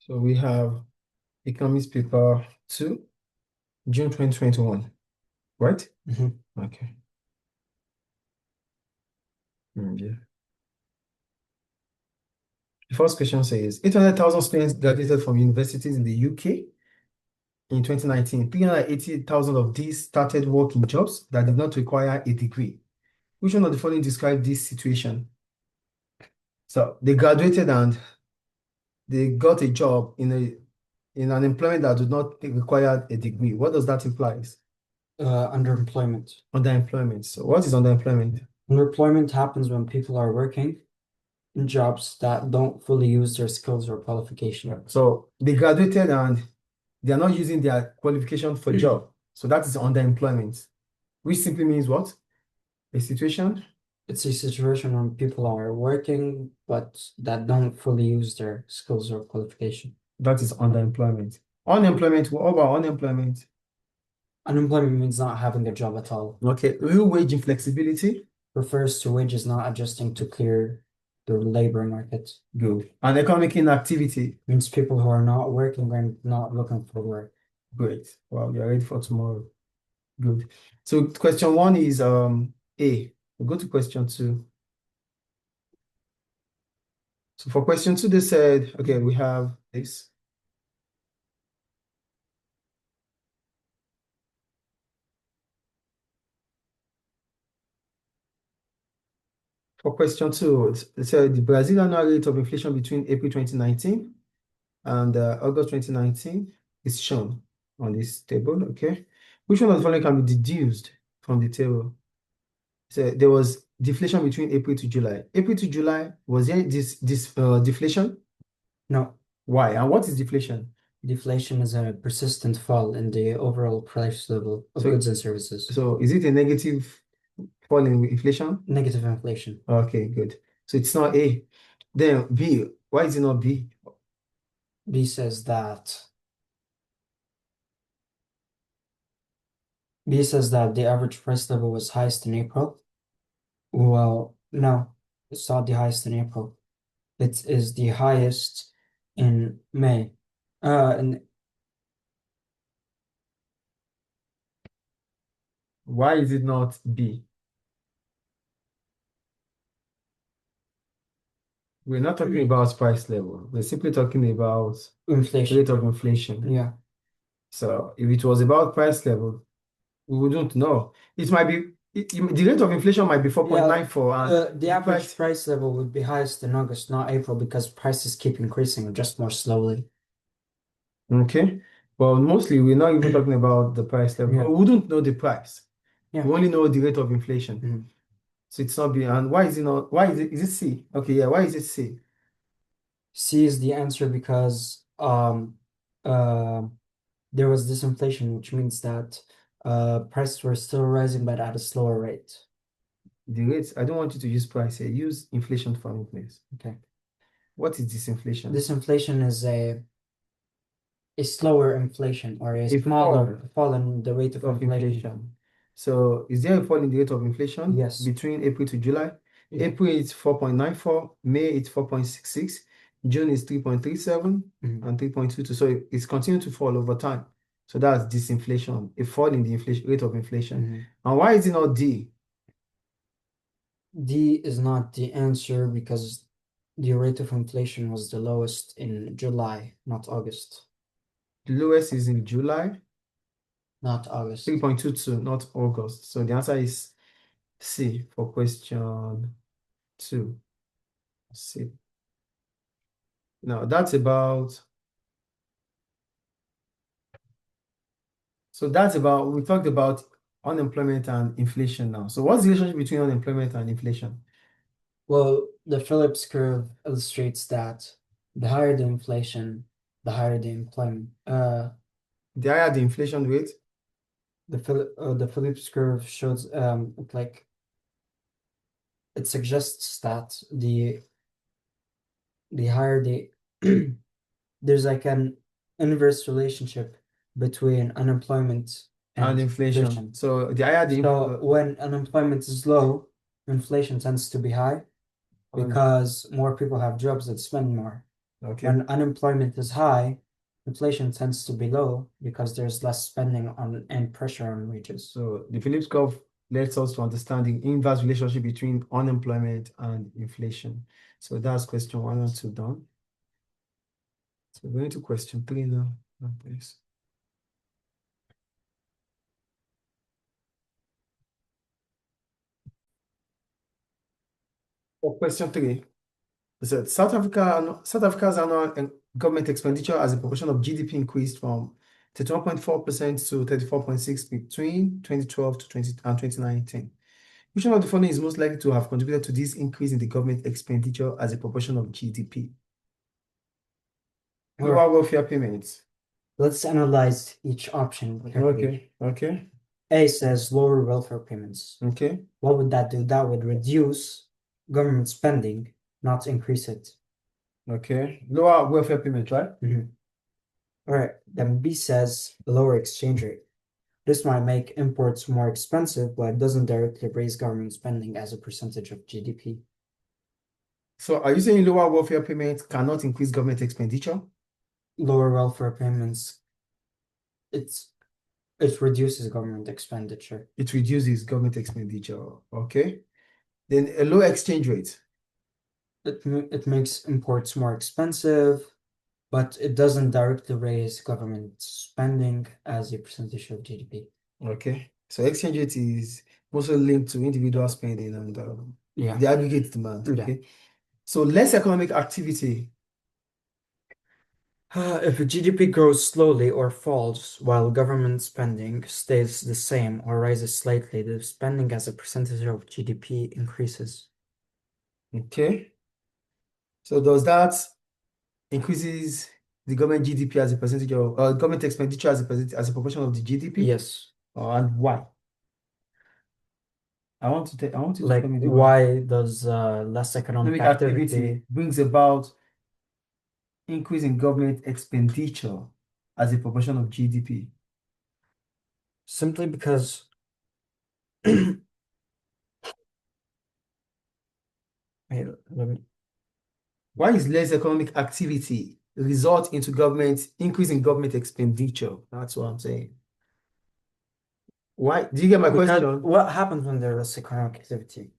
So we have Economics paper 2, June 2021, right? Okay. Yeah. The first question says 800,000 students graduated from universities in the UK in 2019. 380,000 of these started working jobs that did not require a degree. Which one of the following describe this situation? So they graduated and they got a job in an employment that did not require a degree. What does that imply? Underemployment. Underemployment. So what is underemployment? Underemployment happens when people are working in jobs that don't fully use their skills or qualification. So they graduated and they are not using their qualification for job. So that is underemployment, which simply means what? A situation? It's a situation when people are working but that don't fully use their skills or qualification. That is underemployment. Unemployment, what about unemployment? Unemployment means not having a job at all. Okay, real wage inflexibility? Refers to wages not adjusting to clear the labor market. Good. And economic inactivity? Means people who are not working and not looking for work. Great. Wow, you're ready for tomorrow. Good. So question 1 is A. We'll go to question 2. So for question 2, they said, okay, we have this. For question 2, it said the Brazilian annual rate of inflation between April 2019 and August 2019 is shown on this table, okay? Which one of the following can be deduced from the table? So there was deflation between April to July. April to July, was there this deflation? No. Why? And what is deflation? Deflation is a persistent fall in the overall price level of goods and services. So is it a negative fall in inflation? Negative inflation. Okay, good. So it's not A. Then B, why is it not B? B says that the average price level was highest in April. Well, no, it's not the highest in April. It is the highest in May. Why is it not B? We're not talking about price level. We're simply talking about inflation. rate of inflation. Yeah. So if it was about price level, we wouldn't know. It might be the rate of inflation might be 4.94, and the average price level would be highest in August, not April, because prices keep increasing just more slowly. Okay. Well, mostly we're not even talking about the price level. Yeah. We wouldn't know the price. Yeah. We only know the rate of inflation. So it's not B. And why is it not? Why is it C? Okay, yeah. Why is it C? C is the answer because there was disinflation, which means that prices were still rising but at a slower rate. The rates, I don't want you to use price here. Use inflation for me, please. Okay. What is disinflation? Disinflation is a slower inflation or a smaller fall in the rate of inflation. So is there a fall in the rate of inflation? Yes. Between April to July? Yeah. April is 4.94, May it's 4.66, June is 3.37, and 3.22. So it's continuing to fall over time. So that's disinflation, a fall in the rate of inflation. And why is it not D? D is not the answer because the rate of inflation was the lowest in July, not August. The lowest is in July? Not August. 3.22, not August. So the answer is C for question 2. C. Now that's about, we talked about unemployment and inflation now. So what's the relationship between unemployment and inflation? Well, the Phillips curve illustrates that the higher the inflation, the higher the employment. The higher the inflation rate? The Phillips curve shows like it suggests that the higher the there's like an inverse relationship between unemployment and inflation. So the higher the when unemployment is low, inflation tends to be high because more people have jobs that spend more. Okay. When unemployment is high, inflation tends to be low because there's less spending on and pressure on wages. So the Phillips curve lets us to understand the inverse relationship between unemployment and inflation. So that's question 1 and 2 done. So going to question 3 now. Please. For question 3, it said South Africa's annual government expenditure as a proportion of GDP increased from 31.4% to 34.6% between 2012 to 2019. Which one of the following is most likely to have contributed to this increase in the government expenditure as a proportion of GDP? Lower welfare payments. Let's analyze each option carefully. Okay. A says lower welfare payments. Okay. What would that do? That would reduce government spending, not increase it. Okay. Lower welfare payment, right? All right. Then B says lower exchange rate. This might make imports more expensive, but it doesn't directly raise government spending as a percentage of GDP. So are you saying lower welfare payments cannot increase government expenditure? Lower welfare payments, it reduces government expenditure. It reduces government expenditure. Okay. Then a low exchange rate. It makes imports more expensive, but it doesn't directly raise government spending as a percentage of GDP. Okay. So exchange rate is mostly linked to individual spending and Yeah. the aggregate demand. Yeah. Okay. So less economic activity. If GDP grows slowly or falls while government spending stays the same or rises slightly, the spending as a percentage of GDP increases. Okay. So does that increases the government GDP as a percentage of government expenditure as a proportion of the GDP? Yes. And why? I want you to tell me why. Why does less economic activity brings about increase in government expenditure as a proportion of GDP? Simply because wait, let me Why is less economic activity result into increase in government expenditure? That's what I'm saying. Why? Do you get my question? What happens when there's less economic activity?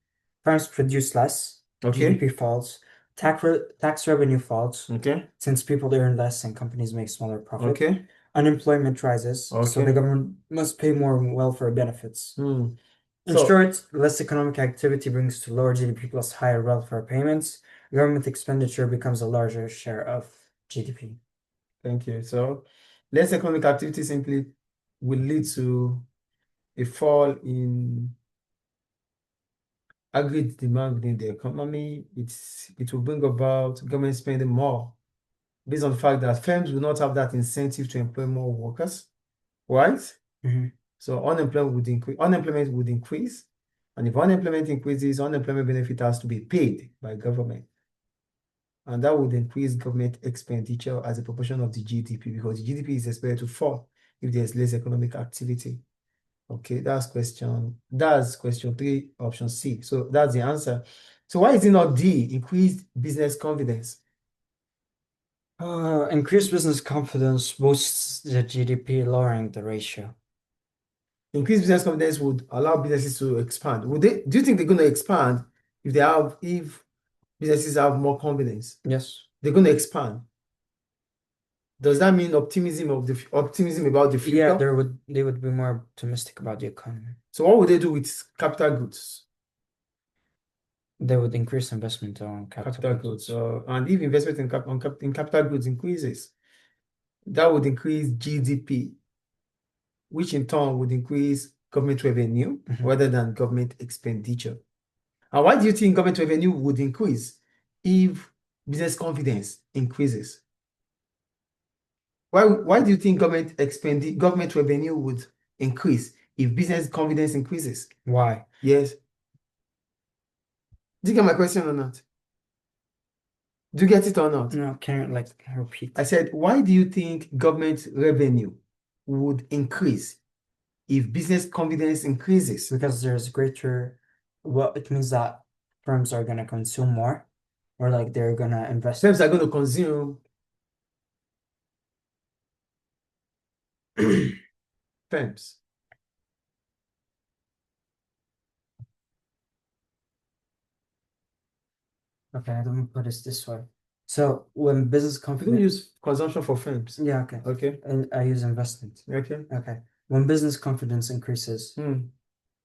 Firms produce less, Okay. GDP falls, tax revenue falls, Okay. since people earn less and companies make smaller profit. Okay. Unemployment rises, so Okay. the government must pay more welfare benefits. In So short, less economic activity brings to lower GDP plus higher welfare payments. Government expenditure becomes a larger share of GDP. thank you. So less economic activity simply will lead to a fall in aggregate demand within the economy. It will bring about government spending more based on the fact that firms will not have that incentive to employ more workers, right? So unemployment would increase. And if unemployment increases, unemployment benefit has to be paid by government. And that would increase government expenditure as a proportion of the GDP because the GDP is expected to fall if there's less economic activity. Okay, that's question 3, option C. So that's the answer. So why is it not D, increased business confidence? Increased business confidence boosts the GDP, lowering the ratio. Increased business confidence would allow businesses to expand. Do you think they're going to expand if businesses have more confidence? Yes. They're going to expand. Does that mean optimism about the future? Yeah, they would be more optimistic about the economy. So what would they do with capital goods? They would increase investment on capital goods. And if investment in capital goods increases, that would increase GDP, which in turn would increase government revenue rather than government expenditure. And why do you think government revenue would increase if business confidence increases? Why do you think government revenue would increase if business confidence increases? Why? Yes. Do you get my question or not? Do you get it or not? No, can you repeat? I said, why do you think government revenue would increase if business confidence increases? Because there's greater, it means that firms are going to consume more, or they're going to invest. Firms are going to consume Firms. Okay, let me put it this way. So when business You don't confidence, use consumption for firms. yeah, okay, Okay. and I use investment. Okay. Okay, when business confidence increases,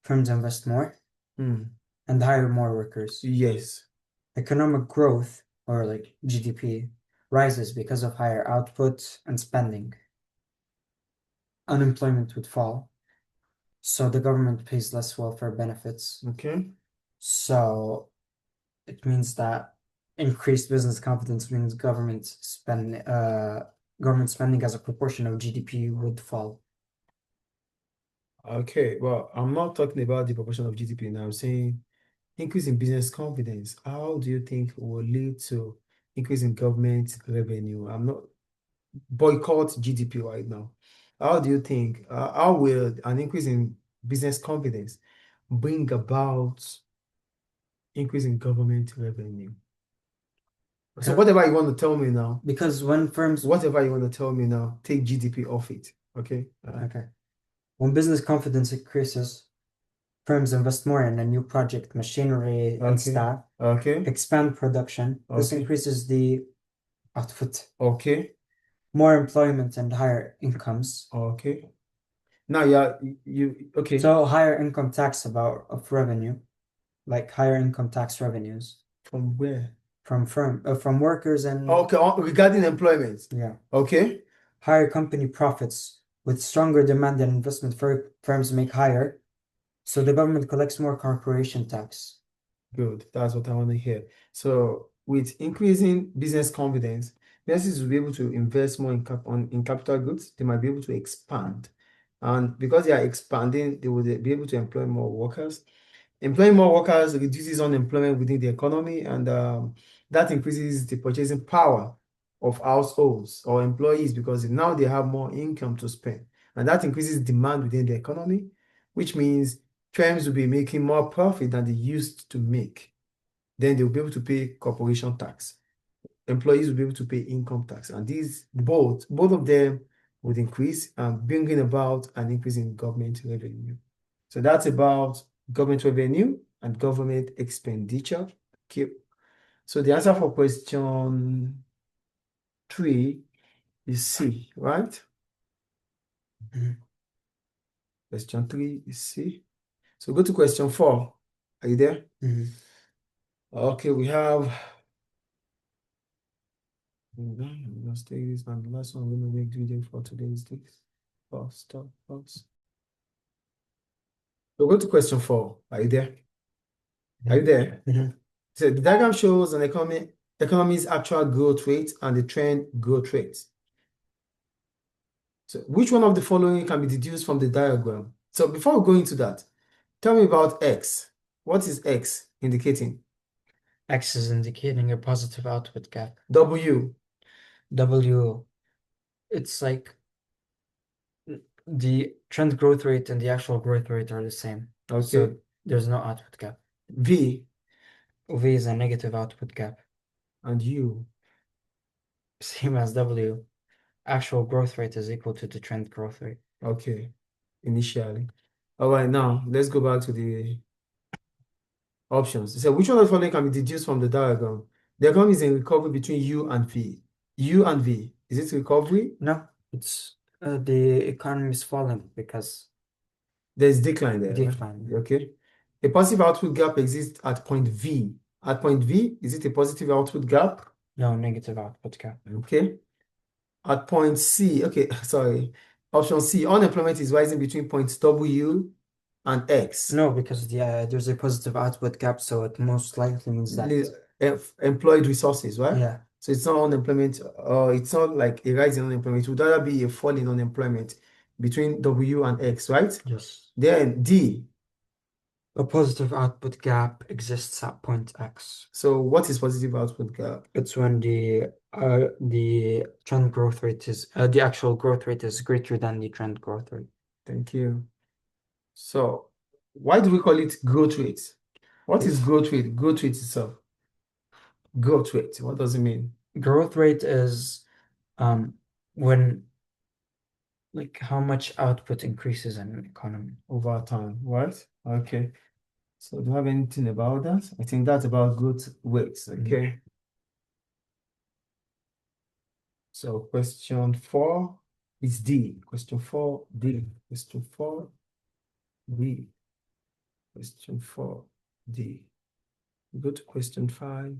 firms invest more and hire more workers. Yes. Economic growth, or like GDP, rises because of higher output and spending. Unemployment would fall, so the government pays less welfare benefits. Okay. So it means that increased business confidence means government spending as a proportion of GDP would fall. Okay. Well, I'm not talking about the proportion of GDP now. I'm saying increase in business confidence. How do you think will lead to increase in government revenue? I'm not boycott GDP right now. How do you think, how will an increase in business confidence bring about increase in government revenue? So whatever you want to tell me now, Because when firms, whatever you want to tell me now, take GDP off it. Okay. okay, when business confidence increases, firms invest more in a new project, machinery, and Okay. staff, Okay. expand production. This Okay. increases the output, Okay. more employment and higher incomes. Okay. Now, yeah, okay. So higher income tax of revenue, like higher income tax revenues From where? from workers and Okay, regarding employment. yeah, Okay. higher company profits with stronger demand and investment firms make higher, so the government collects more corporation tax. Good. That's what I want to hear. So with increasing business confidence, businesses will be able to invest more in capital goods. They might be able to expand. And because they are expanding, they will be able to employ more workers. Employing more workers reduces unemployment within the economy, and that increases the purchasing power of households or employees because now they have more income to spend. And that increases demand within the economy, which means firms will be making more profit than they used to make. Then they'll be able to pay corporation tax. Employees will be able to pay income tax. And these both of them would increase and bringing about an increase in government revenue. So that's about government revenue and government expenditure. Okay. So the answer for question 3 is C, right? Question 3 is C. So go to question 4. Are you there? Okay, we have let's take this and the last one. I'm going to make video for today's this. Stop. So go to question 4. Are you there? Are you there? So the diagram shows an economy's actual growth rate and the trend growth rate. So which one of the following can be deduced from the diagram? So before we go into that, tell me about X. What is X indicating? X is indicating a positive output gap. W. W, it's like the trend growth rate and the actual growth rate are the same. Okay. So there's no output gap. V. V is a negative output gap. And U. Same as W. Actual growth rate is equal to the trend growth rate. Okay. Initially. All right, now let's go back to the options. So which one of the following can be deduced from the diagram? The economy is in recovery between U and V. U and V. Is it recovery? No, it's the economy is falling because There's decline there, right? decline. Okay. A positive output gap exists at point V. At point V, is it a positive output gap? No, negative output gap. Okay. At point C, okay, sorry. Option C, unemployment is rising between points W and X. No, because there's a positive output gap, so it most likely means that Employed resources, right? yeah. So it's not unemployment, it's not like a rise in unemployment. It would rather be a fall in unemployment between W and X, right? Yes. Then D. A positive output gap exists at point X. So what is positive output gap? It's when the trend growth rate is the actual growth rate is greater than the trend growth rate. Thank you. So why do we call it growth rate? What is growth rate? Growth rate itself. Growth rate, what does it mean? Growth rate is when Like how much output increases in an economy. over time, right? Okay. So do you have anything about that? I think that's about growth rates. Okay. So question 4 is D. Question 4, D. Question 4, D. Question 4, D. Go to question 5.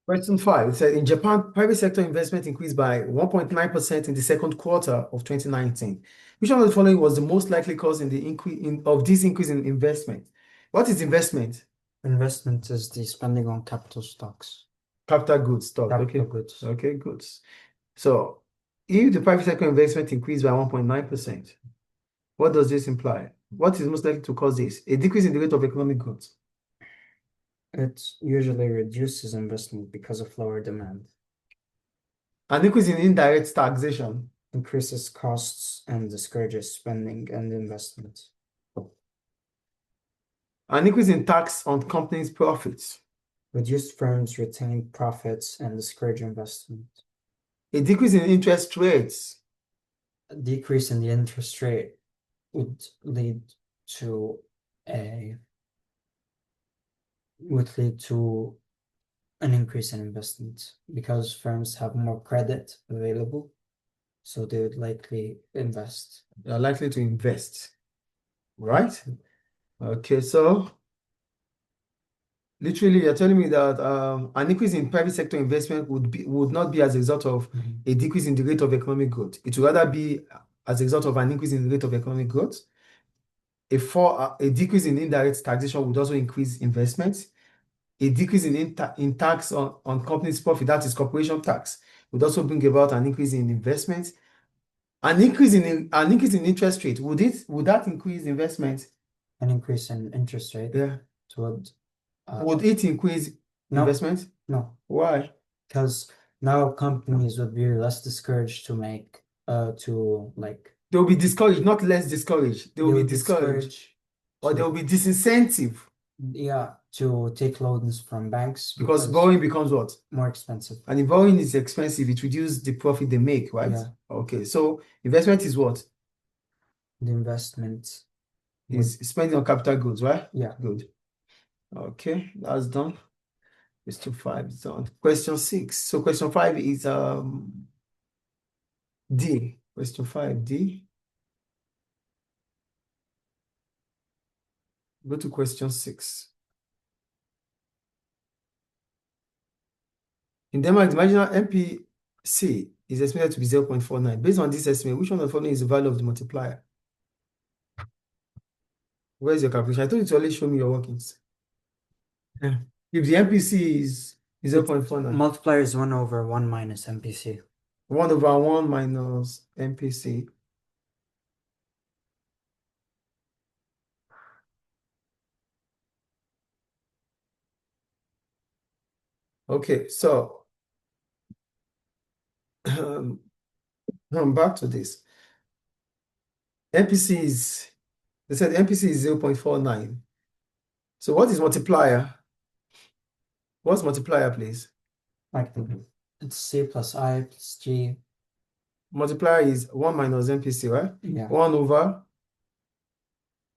Question 5, it said in Japan, private sector investment increased by 1.9% in the second quarter of 2019. Which one of the following was the most likely cause in the increase of this increase in investment? What is investment? Investment is the spending on capital stocks. Capital goods stock. Capital Okay. goods. Okay, goods. So if the private sector investment increased by 1.9%, what does this imply? What is most likely to cause this? A decrease in the rate of economic growth. It usually reduces investment because of lower demand, An increase in indirect taxation. increases costs, and discourages spending and investment. An increase in tax on companies' profits. Reduced firms retain profits and discourage investment. A decrease in interest rates. A decrease in the interest rate would lead to a an increase in investment because firms have more credit available, so they would likely invest. They are likely to invest, right? Okay, so literally you're telling me that an increase in private sector investment would not be as a result of a decrease in the rate of economic growth. It would rather be as a result of an increase in the rate of economic growth. A decrease in indirect taxation would also increase investment. A decrease in tax on companies' profit, that is corporation tax, would also bring about an increase in investment. An increase in interest rate, would that increase investment? An increase in interest rate Yeah. Would it increase investment? No, Why? because now companies would be less discouraged to make They will be discouraged, not less discouraged. They will be discouraged. Or there will be disincentive. Yeah, to take loans from banks because borrowing becomes what? More expensive. And if borrowing is expensive, it reduces the profit they make, right? Yeah. Okay, so investment is what? The investment Is spending on capital goods, right? Yeah. Good. Okay, that's done. Question 5 is done. Question 6. So question 5 is D. Question 5, D. Go to question 6. In Denmark, the marginal MPC is estimated to be 0.49. Based on this estimate, which one of the following is the value of the multiplier? Where's your calculation? I told you to always show me your workings. Yeah. If the MPC is 0.49, multiplier is 1 over 1 minus MPC. 1 over 1 minus MPC. Okay, so I'm back to this. MPC is, they said MPC is 0.49. So what is multiplier? What's multiplier, please? Like it's C plus I plus G. Multiplier is 1 minus MPC, right? Yeah. 1 over?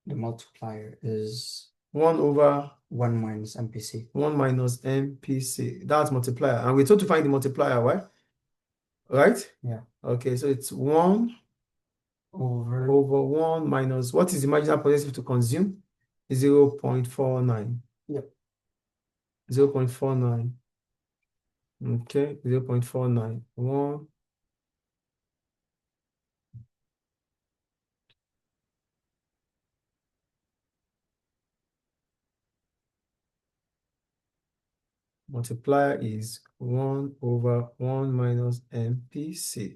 The multiplier is 1 over? 1 minus MPC. 1 minus MPC. That's multiplier. And we're told to find the multiplier, right? Right? Yeah. Okay, so it's 1 over 1 minus, what is the marginal potential to consume? 0.49. Yep. 0.49. Okay, 0.49. 1 multiplier is 1 over 1 minus MPC.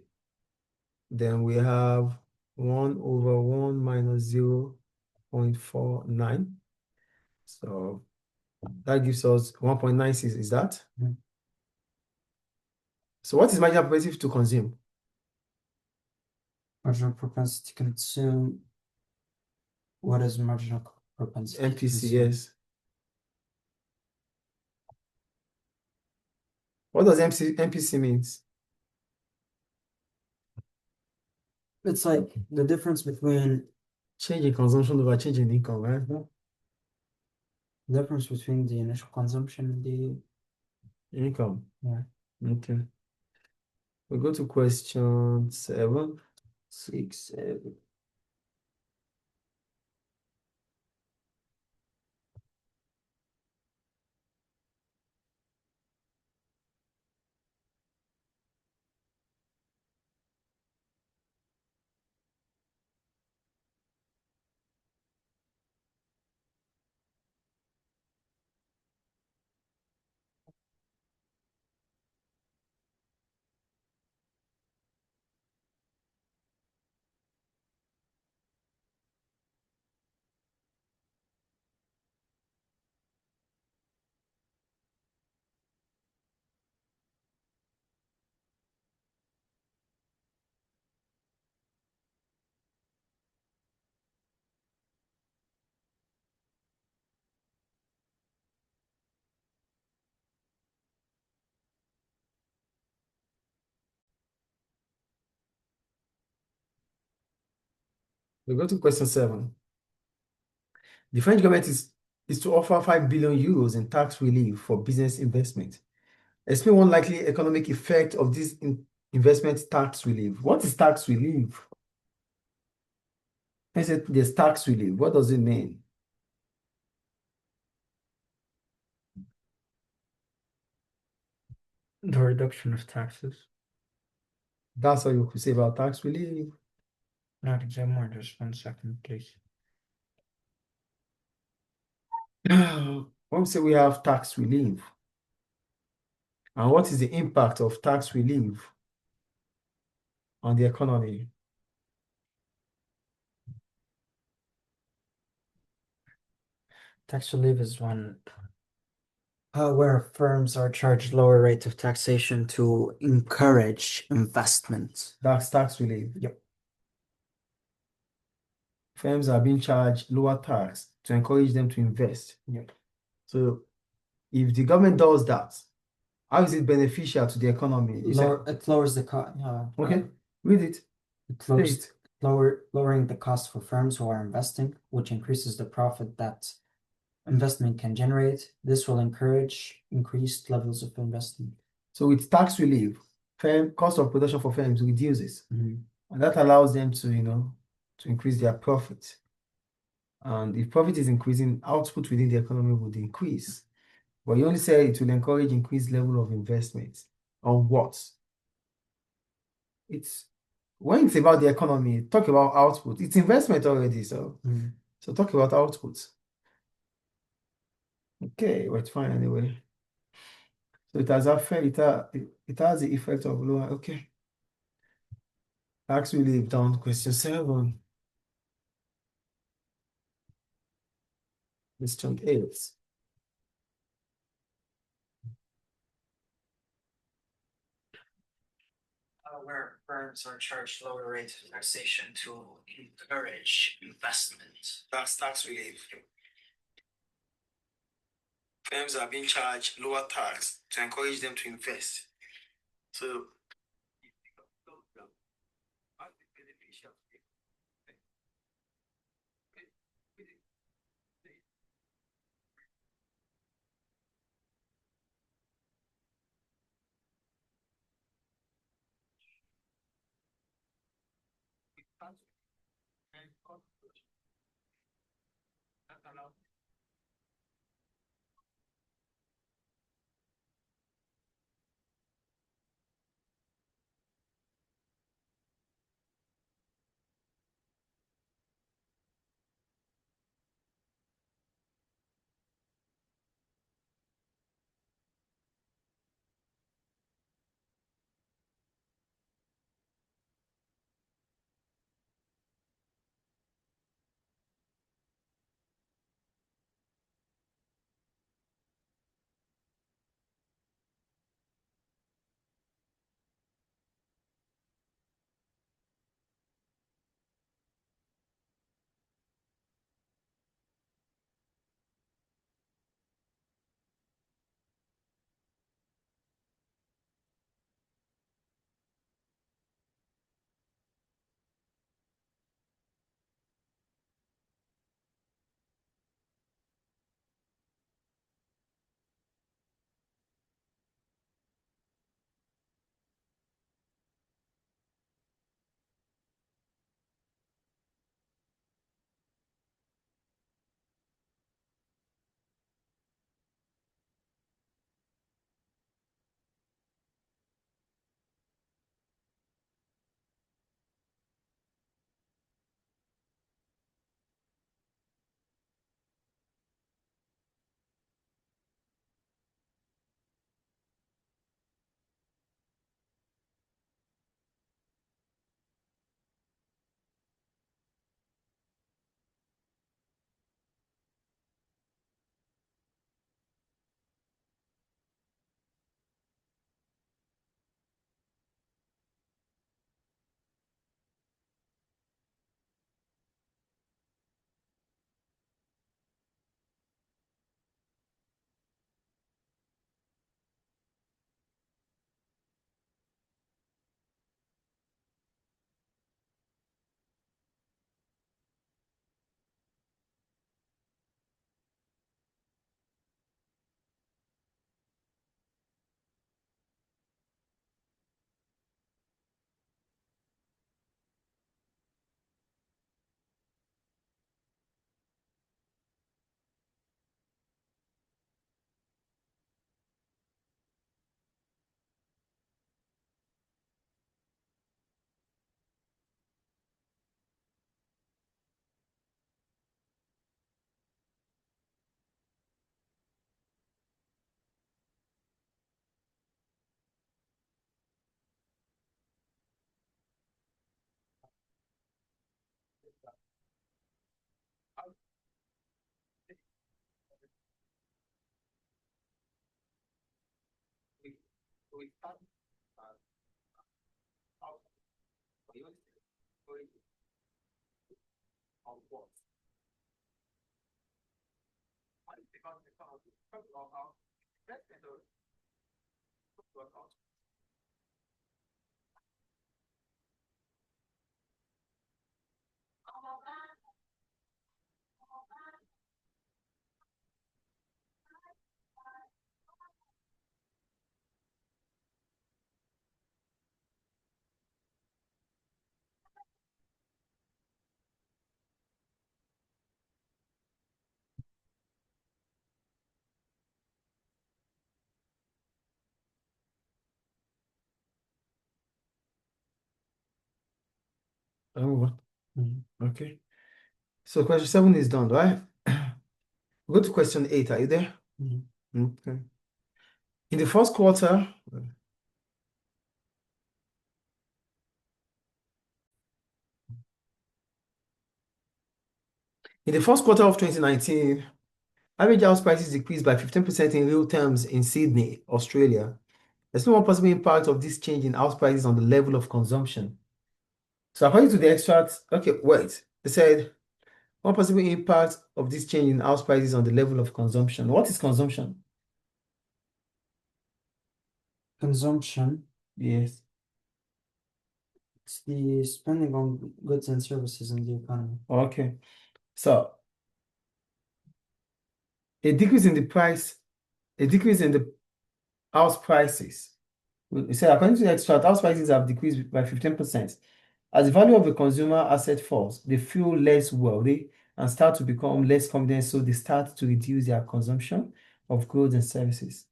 Then we have 1 over 1 minus 0.49. So that gives us 1.96. Is that? Mhm. So what is marginal propensity to consume? Marginal propensity to consume. What is marginal propensity to MPC, consume? yes. What does MPC means? It's like the difference between Change in consumption over change in income, right? the difference between the initial consumption and the Income. yeah. Okay. We go to question 7, 6, 7. We go to question 7. The French government is to offer 5 billion euros in tax relief for business investment. Explain one likely economic effect of this investment tax relief. What is tax relief? I said there's tax relief. What does it mean? The reduction of taxes. That's all you could say about tax relief. Not exactly more, just 1 second, please. When we say we have tax relief, and what is the impact of tax relief on the economy? Tax relief is when where firms are charged lower rate of taxation to encourage investment. That's tax relief. Yep. Firms are being charged lower tax to encourage them to invest. Yep. So if the government does that, how is it beneficial to the economy? You said, It lowers the cost. okay, read it. It Say lowers it. lowering the cost for firms who are investing, which increases the profit that investment can generate. This will encourage increased levels of investment. So with tax relief, cost of production for firms reduces, Mhm. and that allows them to, to increase their profit. And if profit is increasing, output within the economy would increase. But you only say it will encourage increased level of investment. On what? It's when it's about the economy, talk about output. It's investment already, so Mhm. so talk about output. Okay, well, it's fine anyway. So it has it has the effect of lower. Okay. Tax relief down question 7. Question 8. Where firms are charged lower rates of taxation to encourage investment. That's tax relief. Firms are being charged lower tax to encourage them to invest. So Oh, Mhm. okay. So question 7 is done, right? Go to question 8. Are you there? Mhm. Okay. In the first quarter, of 2019, average house prices decreased by 15% in real terms in Sydney, Australia. There's no one possible impact of this change in house prices on the level of consumption. So according to the extract, okay, wait. They said one possible impact of this change in house prices on the level of consumption. What is consumption? Consumption, Yes. it's the spending on goods and services in the economy. Okay. So a decrease in the price, a decrease in the house prices. We said according to the extract, house prices have decreased by 15%. As the value of a consumer asset falls, they feel less wealthy and start to become less confident, so they start to reduce their consumption of goods and services.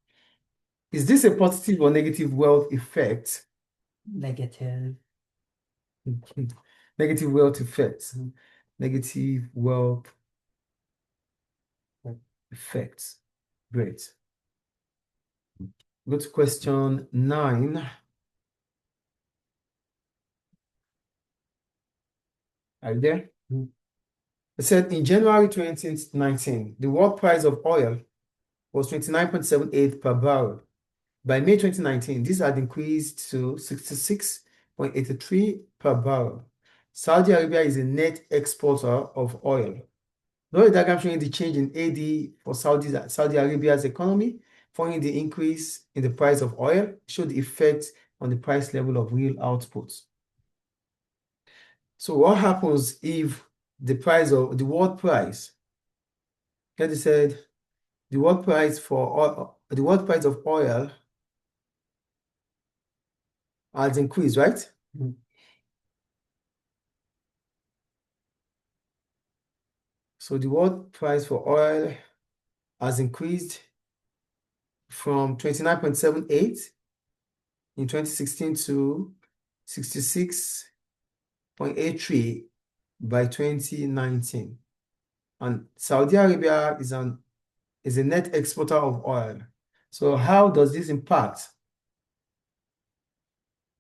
Is this a positive or negative wealth effect? Negative. Negative wealth effect. Negative wealth effects. Great. Go to question 9. Are you there? Mhm. It said in January 2019, the world price of oil was 29.78 per barrel. By May 2019, this had increased to 66.83 per barrel. Saudi Arabia is a net exporter of oil. Draw a diagram showing the change in AD for Saudi Arabia's economy following the increase in the price of oil. Show the effect on the price level of real output. So what happens if the price of the world price, like I said, the world price for oil, the world price of oil has increased, right? Mhm. So the world price for oil has increased from 29.78 in 2016 to 66.83 by 2019. And Saudi Arabia is a net exporter of oil. So how does this impact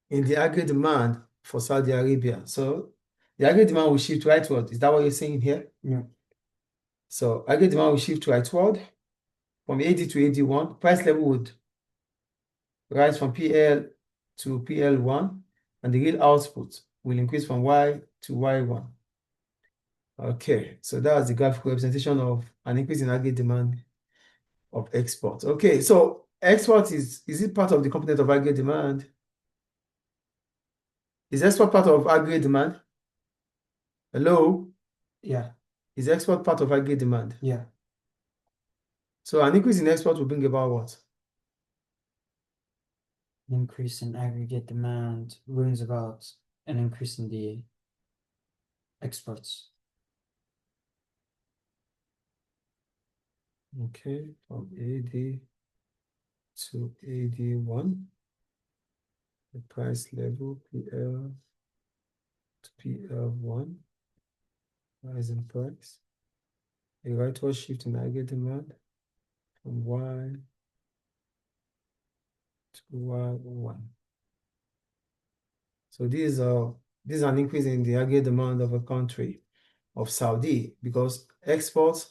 in the aggregate demand for Saudi Arabia? So the aggregate demand will shift rightward. Is that what you're saying here? Yeah. So aggregate demand will shift rightward from AD to AD1. Price level would rise from PL to PL1, and the real output will increase from Y to Y1. Okay, so that's the graphical representation of an increase in aggregate demand of export. Okay, so export is it part of the component of aggregate demand? Is export part of aggregate demand? Hello? Yeah. Is export part of aggregate demand? Yeah. So an increase in export will bring about what? Increase in aggregate demand brings about an increase in the exports. Okay, from AD to AD1, the price level PL to PL1, rise in price. A rightward shift in aggregate demand from Y to Y1. So this is an increase in the aggregate demand of a country. of Saudi because export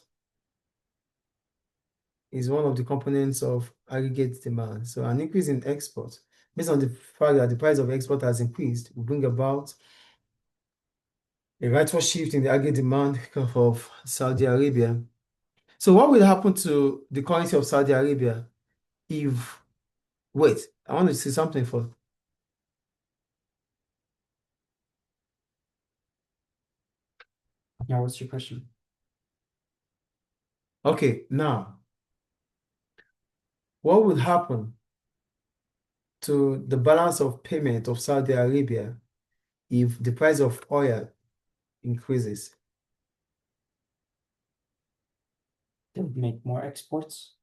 is one of the components of aggregate demand. So an increase in export, based on the fact that the price of export has increased, will bring about a rightful shift in the aggregate demand of Saudi Arabia. So what will happen to the currency of Saudi Arabia if, wait, I want to say something for, Now, what's your question? okay, now, what would happen to the balance of payment of Saudi Arabia if the price of oil increases? They would make more exports.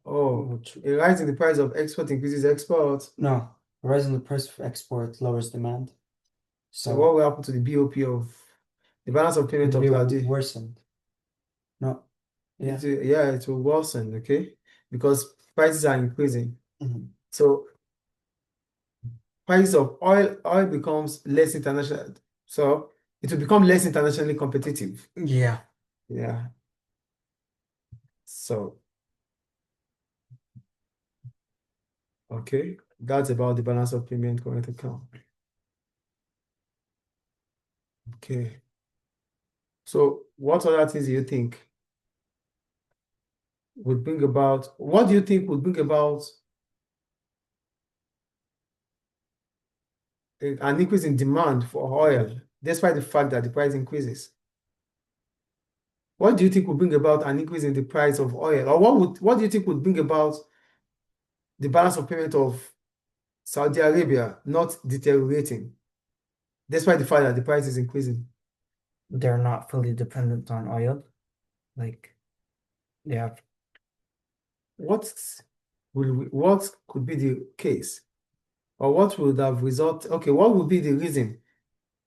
Oh, a rise in the price of export increases export. No, a rise in the price of export lowers demand. So what will happen to the BOP of the balance of payment of it will Saudi? worsen. No, yeah. It will worsen, okay? Because prices are increasing. So price of oil becomes less international. So it will become less internationally competitive. Yeah. Yeah. So, okay, that's about the balance of payment current account. Okay. So what other things do you think would bring about, what do you think would bring about an increase in demand for oil, despite the fact that the price increases? What do you think would bring about an increase in the price of oil? Or what do you think would bring about the balance of payment of Saudi Arabia not deteriorating, despite the fact that the price is increasing? They're not fully dependent on oil. Like, they have What could be the case? Or what would have resulted? Okay, what would be the reason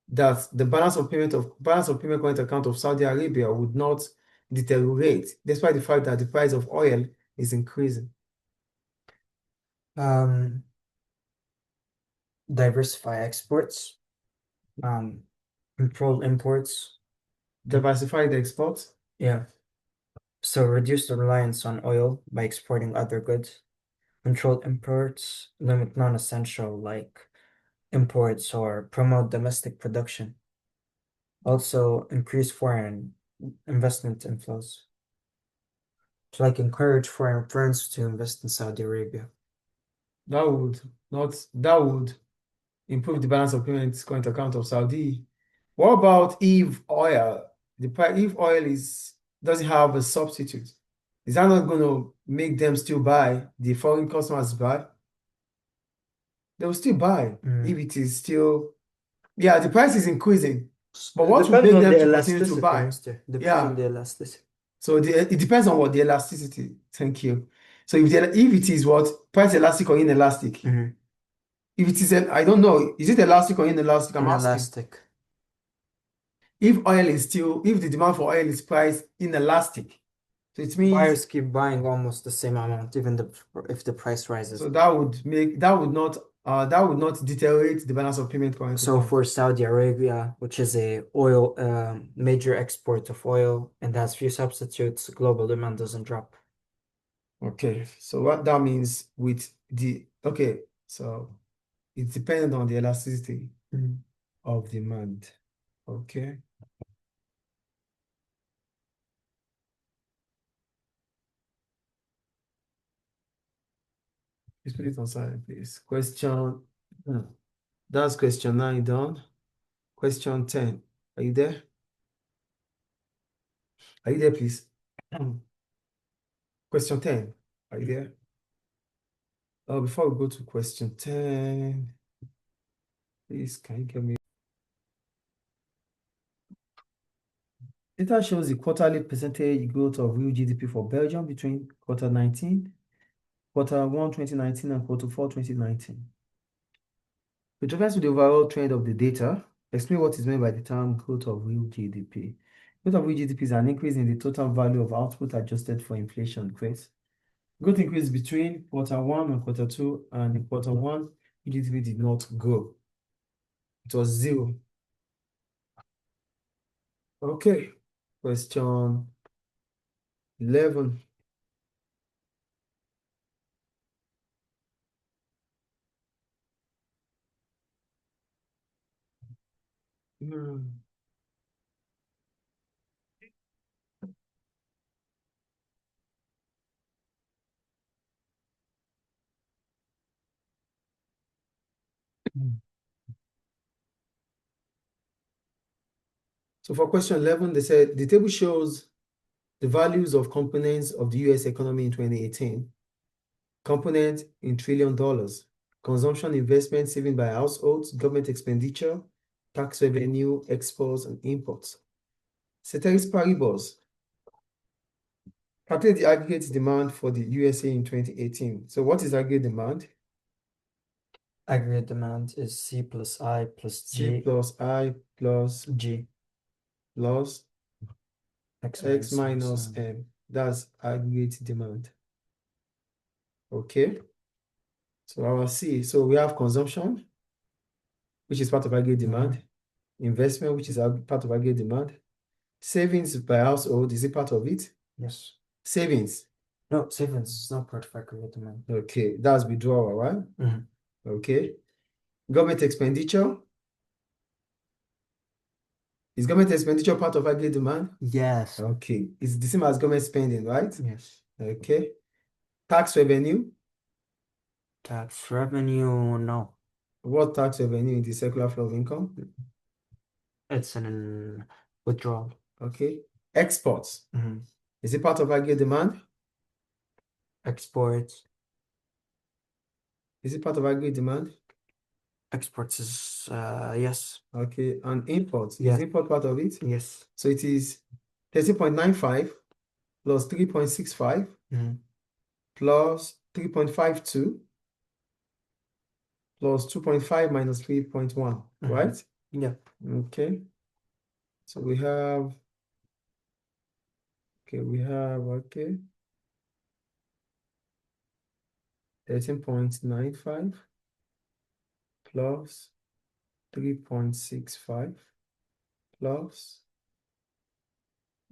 that the balance of payment current account of Saudi Arabia would not deteriorate, despite the fact that the price of oil is increasing? Diversify exports, control imports. Diversify the exports. Yeah. So reduce the reliance on oil by exporting other goods. Control imports, limit non-essential like imports or promote domestic production. Also increase foreign investment inflows. To like encourage foreign firms to invest in Saudi Arabia. That would improve the balance of payments current account of Saudi. What about if oil doesn't have a substitute? Is that not going to make them still buy? The foreign customers buy? They will still buy if it is still, yeah, the price is increasing. But what would make them to continue to buy? Depends on the elasticity. So it depends on what the elasticity. Thank you. So if it is what price elastic or inelastic. If it is, I don't know, is it elastic or inelastic? I'm asking. Inelastic. If the demand for oil is priced inelastic, so it means Buyers keep buying almost the same amount, even if the price rises. so that would not deteriorate the balance of payment current So account. for Saudi Arabia, which is a oil major export of oil and has few substitutes, global demand doesn't drop. Okay, so what that means so it's dependent on the elasticity of demand. Okay. Please put it on silent, please. That's question 9 done. Question 10. Are you there? Are you there, please? Question 10. Are you there? Oh, before we go to question 10, please, can you give me? Data shows the quarterly percentage growth of real GDP for Belgium between quarter 1, 2019 and quarter 4, 2019. With reference to the overall trend of the data, explain what is meant by the term growth of real GDP. Growth of real GDP is an increase in the total value of output adjusted for inflation. Great. Growth increased between quarter 1 and quarter 2, and in quarter 1, GDP did not grow. It was 0. Okay, question 11. Hmm. So for question 11, they said the table shows the values of components of the US economy in 2018. Component in trillion dollars. Consumption, investment, saving by households, government expenditure, tax revenue, exports, and imports. Ceteris paribus. Calculate the aggregate demand for the USA in 2018. So what is aggregate demand? Aggregate demand is C plus I plus C G plus I plus G plus X minus M. M. That's aggregate demand. Okay. So our C. So we have consumption, which is part of aggregate demand. Investment, which is part of aggregate demand. Savings by household, is it part of it? Yes. Savings. No, savings is not part of aggregate demand. Okay, that's withdrawal, right? Okay. Government expenditure. Is government expenditure part of aggregate demand? Yes. Okay. It's the same as government spending, right? Yes. Okay. Tax revenue. Tax revenue, no. What tax revenue in the circular flow of income? It's an withdrawal. Okay. Exports. Is it part of aggregate demand? Exports. Is it part of aggregate demand? Exports is yes. Okay. And imports. Yes. Is import part of it? Yes. So it is 13.95 plus 3.65 plus 3.52 plus 2.5 minus 3.1, right? Yeah. Okay. So we have, okay, 13.95 plus 3.65 plus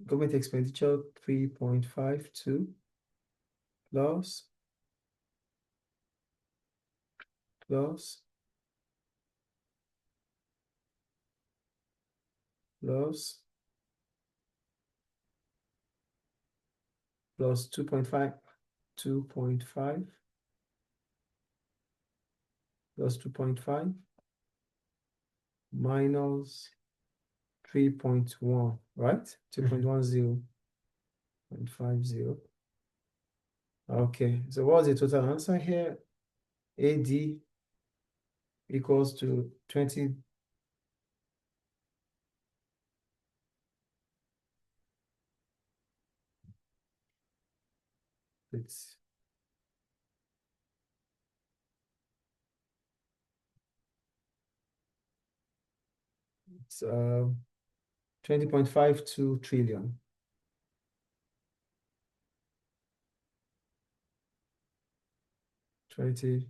government expenditure 3.52 plus plus plus plus 2.5 plus 2.5 minus 3.1, right? 2.10.50. Okay, so what's the total answer here? AD equals to 20. It's 20.52 trillion. 20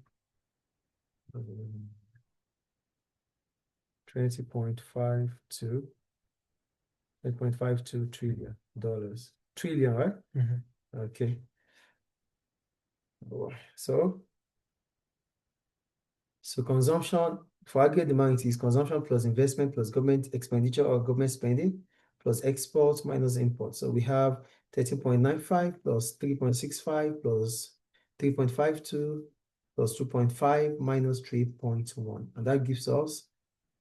20.52 $20.52 trillion dollars. Trillion, right? Okay. So consumption for aggregate demand is consumption plus investment plus government expenditure or government spending plus exports minus imports. So we have 13.95 plus 3.65 plus 3.52 plus 2.5 minus 3.1. And that gives us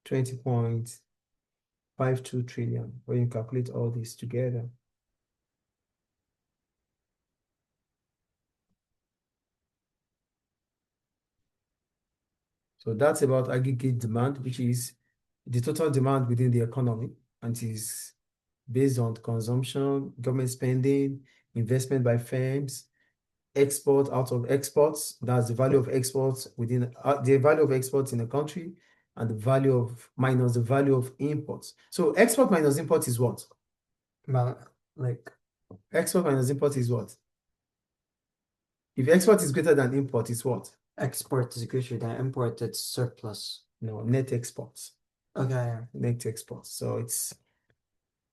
20.52 trillion when you calculate all this together. So that's about aggregate demand, which is the total demand within the economy, and it is based on consumption, government spending, investment by firms, export out of exports. That's the value of exports within the value of exports in a country, and the value of minus the value of imports. So export minus import is what? Well, like Export minus import is what? If export is greater than import, it's what? export is greater than import, it's surplus. No, net exports. Okay. Net exports. So it's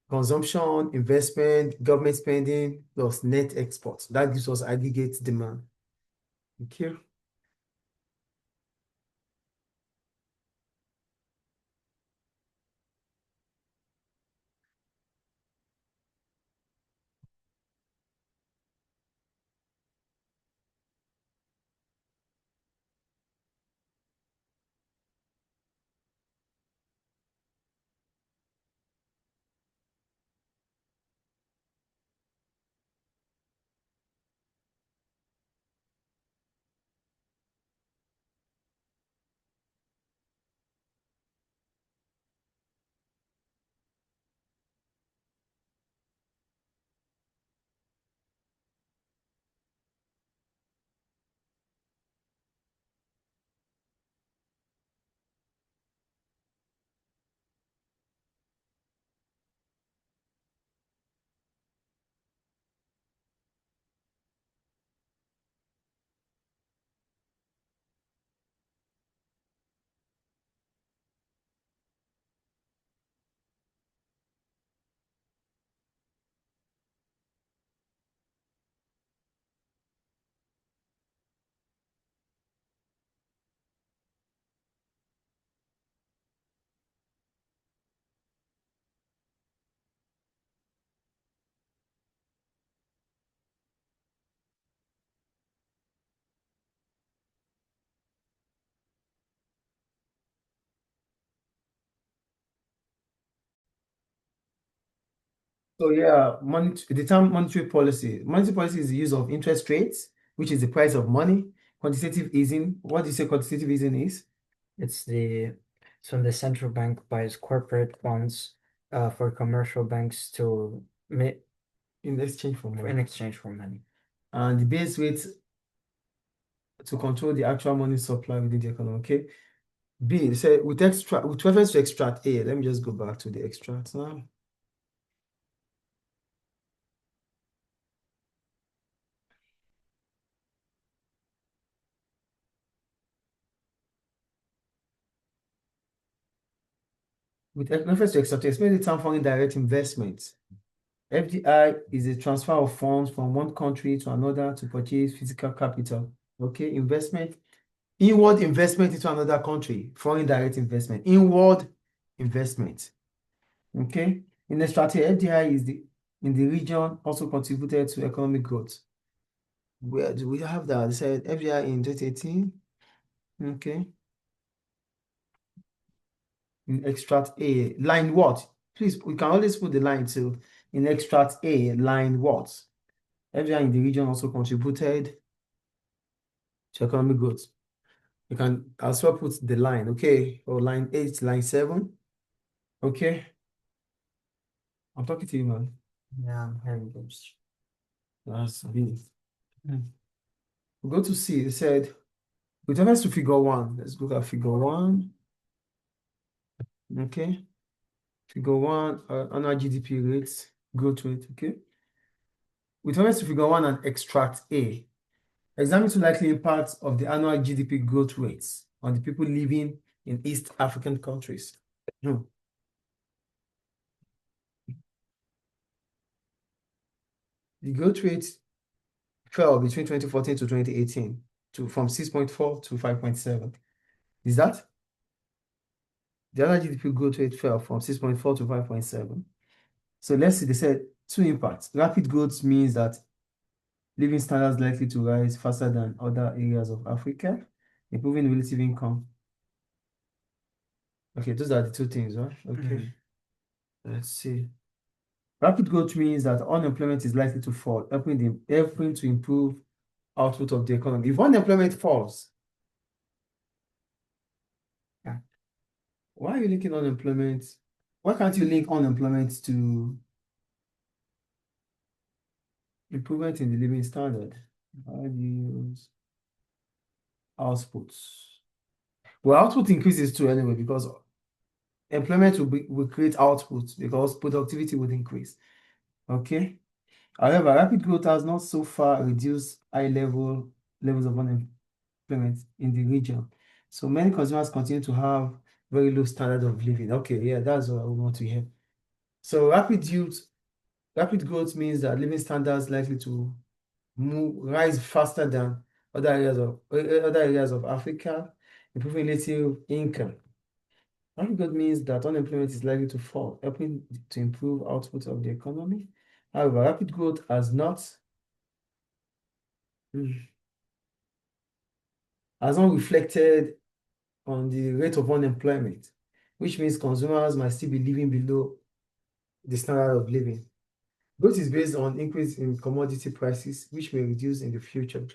consumption, investment, government spending, plus net exports. That gives us aggregate demand. Okay. So yeah, the term monetary policy. Monetary policy is the use of interest rates, which is the price of money. Quantitative easing. What do you say quantitative easing is? It's when the central bank buys corporate bonds for commercial banks to In exchange for in money. exchange for money. And the base rate to control the actual money supply within the economy. Okay. B, say with reference to extract A, let me just go back to the extract now. With reference to extract, explain the term foreign direct investment. FDI is a transfer of funds from one country to another to purchase physical capital. Okay, investment, inward investment into another country, foreign direct investment, inward investment. Okay, in the strategy, FDI is in the region also contributed to economic growth. Where do we have that? They said FDI in 2018. Okay, in extract A, line what? Please, we can always put the line to in extract A, line what? FDI in the region also contributed to economic growth. You can as well put the line, okay, or line 8, line 7. Okay, I'm talking to you, man. Yeah, I'm hearing those. That's B. We go to C. It said, with reference to figure 1, let's look at figure 1. Okay, figure 1, annual GDP rates, growth rate. Okay, with reference to figure 1 and extract A, examine two likely impacts of the annual GDP growth rates on the people living in East African countries. Hmm. The growth rate fell between 2014 to 2018 from 6.4 to 5.7. Is that? The other GDP growth rate fell from 6.4 to 5.7. So let's see, they said two impacts. Rapid growth means that living standards likely to rise faster than other areas of Africa, improving relative income. Okay, those are the two things, right? Okay, let's see. Rapid growth means that unemployment is likely to fall, helping to improve output of the economy. If unemployment falls, Yeah. why are you linking unemployment? Why can't you link unemployment to improvement in the living standard? How do you use outputs? Well, output increases too anyway because employment will create output because productivity would increase. Okay. However, rapid growth has not so far reduced levels of unemployment in the region. So many consumers continue to have very low standard of living. Okay, yeah, that's what I want to hear. So rapid growth means that living standards likely to rise faster than other areas of Africa, improving relative income. Rapid growth means that unemployment is likely to fall, helping to improve output of the economy. However, rapid growth has not reflected on the rate of unemployment, which means consumers might still be living below the standard of living. Growth is based on increase in commodity prices, which may reduce in the future.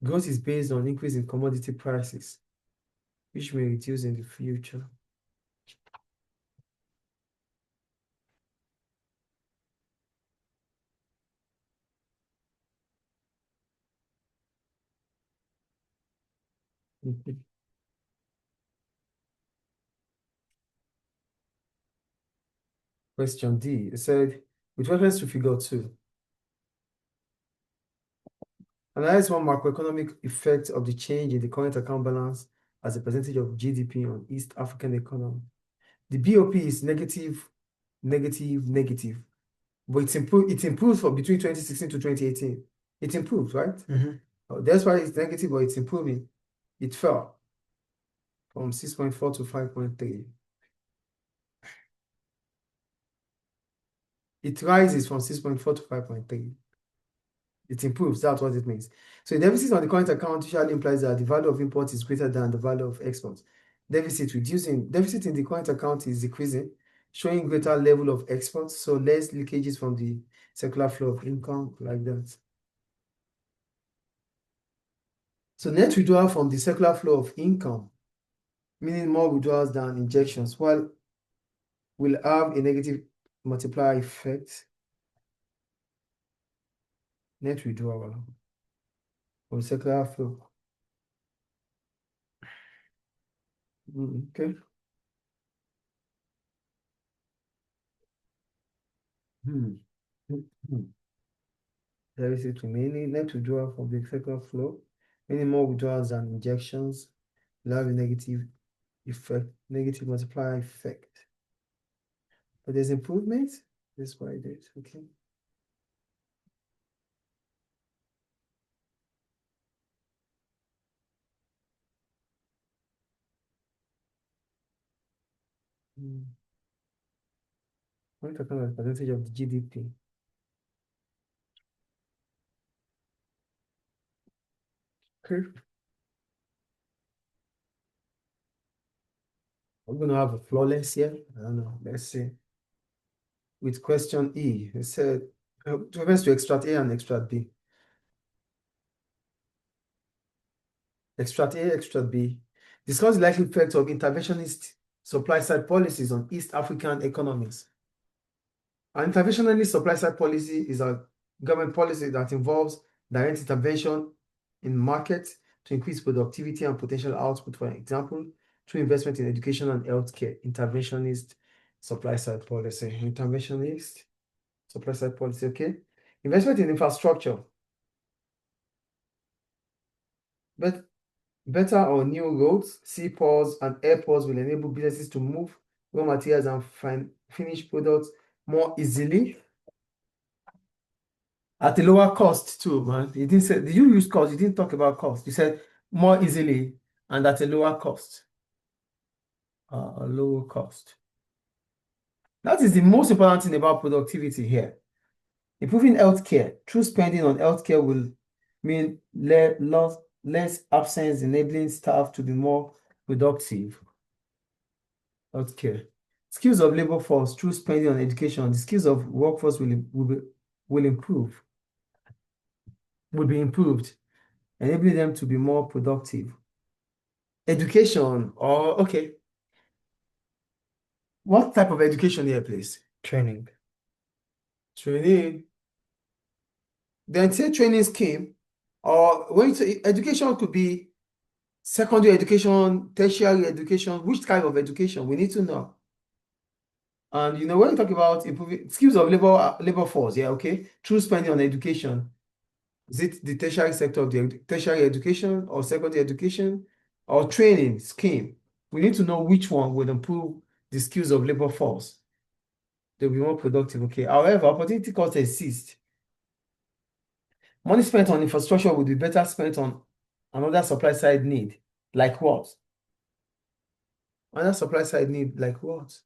Growth is based on increase in commodity prices, which may reduce in the future. Question D, it said, with reference to figure 2, analyze one macroeconomic effect of the change in the current account balance as a percentage of GDP on East African economy. The BOP is negative, negative, negative, but it improved from between 2016 to 2018. It improved, right? That's why it's negative, but it's improving. It fell from 6.4 to 5.3. It rises from 6.4 to 5.3. It improves, that's what it means. So the deficit on the current account usually implies that the value of imports is greater than the value of exports. Deficit in the current account is decreasing, showing greater level of exports, so less leakages from the circular flow of income, like that. So net withdrawal from the circular flow of income, meaning more withdrawals than injections, will have a negative multiplier effect. Net withdrawal from circular flow. Okay. Deficit remaining, net withdrawal from the circular flow, meaning more withdrawals than injections, will have a negative effect, negative multiplier effect. But there's improvement. That's why it is. Okay. We're talking about percentage of the GDP. Okay. I'm going to have a flawless here. I don't know. Let's see. With question E, it said, refers to extract A and extract B. Extract A, extract B. Discuss the likely effects of interventionist supply-side policies on East African economies. An interventionist supply-side policy is a government policy that involves direct intervention in markets to increase productivity and potential output, for example, through investment in education and healthcare. Interventionist supply-side policy. Interventionist supply-side policy, okay? Investment in infrastructure. But better or new roads, seaports, and airports will enable businesses to move raw materials and finished products more easily at a lower cost too, man. You didn't say, did you use cost? You didn't talk about cost. You said more easily and at a lower cost. A lower cost. That is the most important thing about productivity here. Improving healthcare through spending on healthcare will mean less absence, enabling staff to be more productive. Healthcare. Skills of labor force through spending on education. The skills of workforce will be improved, enabling them to be more productive. Education, or okay. What type of education here, please? Training. Training. Then say training scheme, or when you say education could be secondary education, tertiary education, which kind of education? We need to know. And you know, when you talk about improving skills of labor force, yeah, okay, through spending on education, is it the tertiary sector of the tertiary education or secondary education or training scheme? We need to know which one will improve the skills of labor force. they'll be more productive. Okay. However, opportunity cost exists. Money spent on infrastructure would be better spent on another supply side need. Like what? Another supply side need, like what?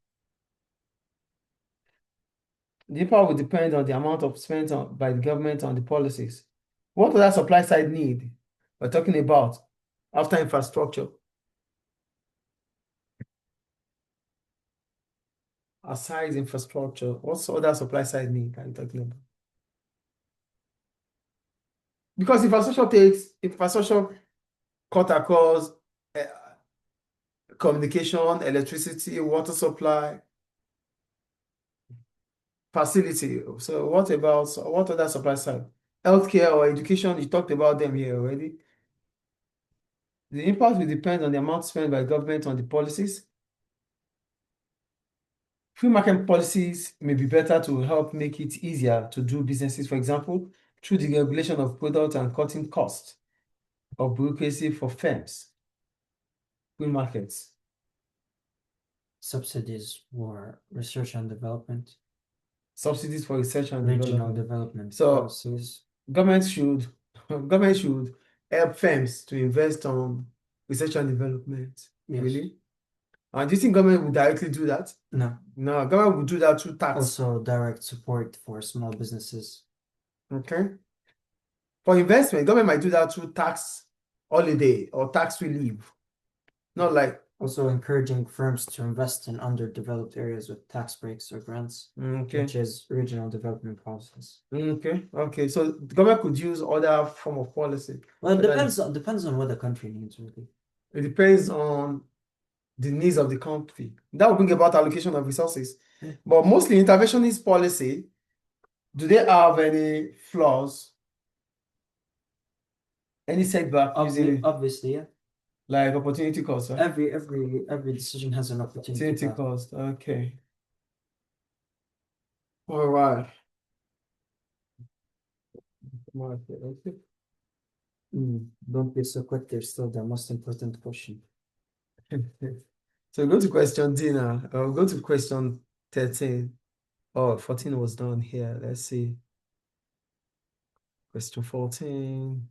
The impact will depend on the amount of spent on, by the government on the policies. What other supply side need we're talking about after infrastructure? Aside infrastructure, what's other supply side need are you talking about? Because infrastructure cut across communication, electricity, water supply, facility. So what about what other supply side? Healthcare or education, you talked about them here already. The impact will depend on the amount spent by government on the policies. Free market policies may be better to help make it easier to do businesses, for example, through the regulation of products and cutting costs of bureaucracy for firms. Free markets. Subsidies for research and development, Subsidies for research and regional development. development So policies. government should government should help firms to invest on research and development. Yes. Really? And do you think government would directly do that? No. No, government would do that through tax. Also, direct support for small businesses. Okay. For investment, government might do that through tax holiday or tax relief. Not like Also, encouraging firms to invest in underdeveloped areas with tax breaks or grants, okay. which is regional development policies. Okay. So the government could use other form of policy. Well, it Whether depends on what the country needs, really. it depends on the needs of the country. That will bring about allocation of resources. But mostly interventionist policy, do they have any flaws? Any setback using Obviously, yeah. like opportunity cost, right? Every decision has an opportunity Opportunity cost. cost. Okay. All right. Okay. Don't be so quick. There's still the most important question. So go to question D now. I'll go to question 13. Oh, 14 was done here. Let's see. Question 14.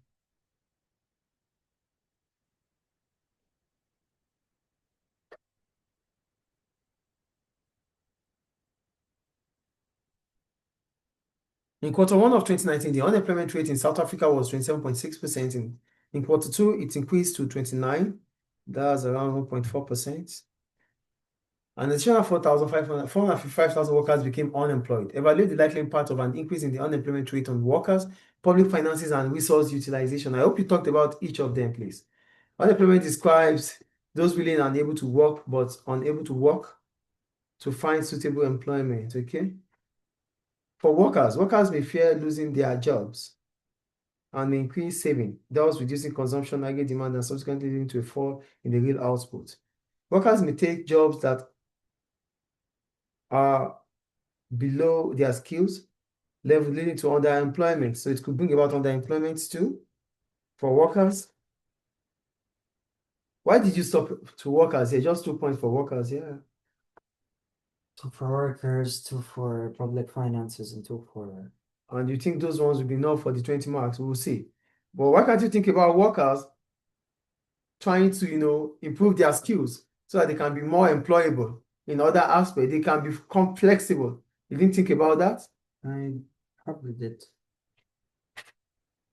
In quarter one of 2019, the unemployment rate in South Africa was 27.6%. In quarter two, it increased to 29. That's around 1.4%. An additional 455,000 workers became unemployed. Evaluate the likely impact of an increase in the unemployment rate on workers, public finances, and resource utilization. I hope you talked about each of them, please. Unemployment describes those willing and able to work, but unable to work to find suitable employment, okay? For workers may fear losing their jobs and may increase saving, thus reducing consumption, aggregate demand, and subsequently leading to a fall in the real output. Workers may take jobs that are below their skills level, leading to underemployment. So it could bring about underemployment too for workers. Why did you stop to workers here? Just 2 points for workers, yeah. 2 for workers, 2 for public finances, and 2 for. And you think those ones will be enough for the 20 marks? We'll see. But why can't you think about workers trying to, improve their skills so that they can be more employable in other aspects? They can become flexible. You didn't think about that? I probably did.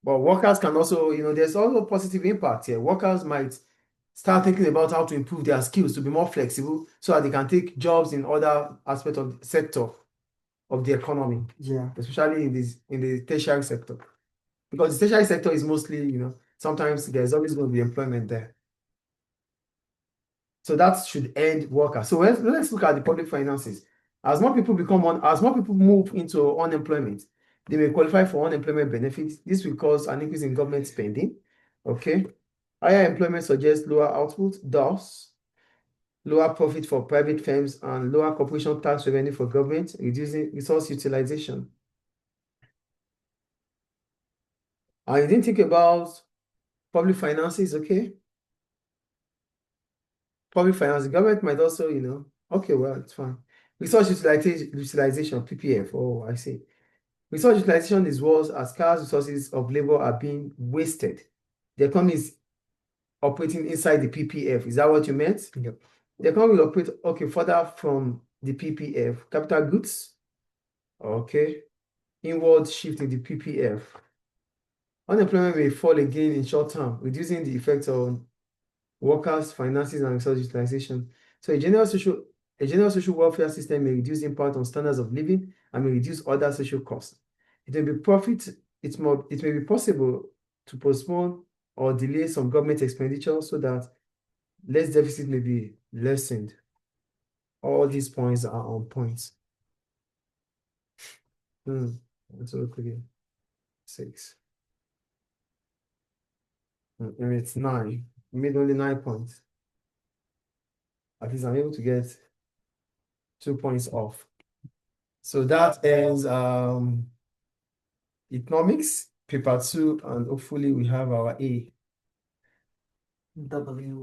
But workers can also, there's also positive impact here. Workers might start thinking about how to improve their skills to be more flexible so that they can take jobs in other aspects of the sector of the economy. Yeah. Especially in the tertiary sector. Because the tertiary sector is mostly, sometimes there's always going to be employment there. So that should end workers. So let's look at the public finances. As more people move into unemployment, they may qualify for unemployment benefits. This will cause an increase in government spending. Okay. Higher employment suggests lower output, thus lower profit for private firms and lower corporation tax revenue for government, reducing resource utilization. And you didn't think about public finances, okay? Public finance, the government might also, okay, well, it's fine. Resource utilization, PPF. Oh, I see. Resource utilization is worse as scarce resources of labor are being wasted. The economy is operating inside the PPF. Is that what you meant? Yep. The economy will operate, okay, further from the PPF. Capital goods, okay. Inward shift in the PPF. Unemployment may fall again in short term, reducing the effect on workers, finances, and resource utilization. So a general social welfare system may reduce impact on standards of living and may reduce other social costs. It may be possible to postpone or delay some government expenditure so that less deficit may be lessened. All these points are on points. Let's look again. 6. And it's 9. We made only 9 points. At least I'm able to get 2 points off. So that ends economics, paper 2, and hopefully we have our A. W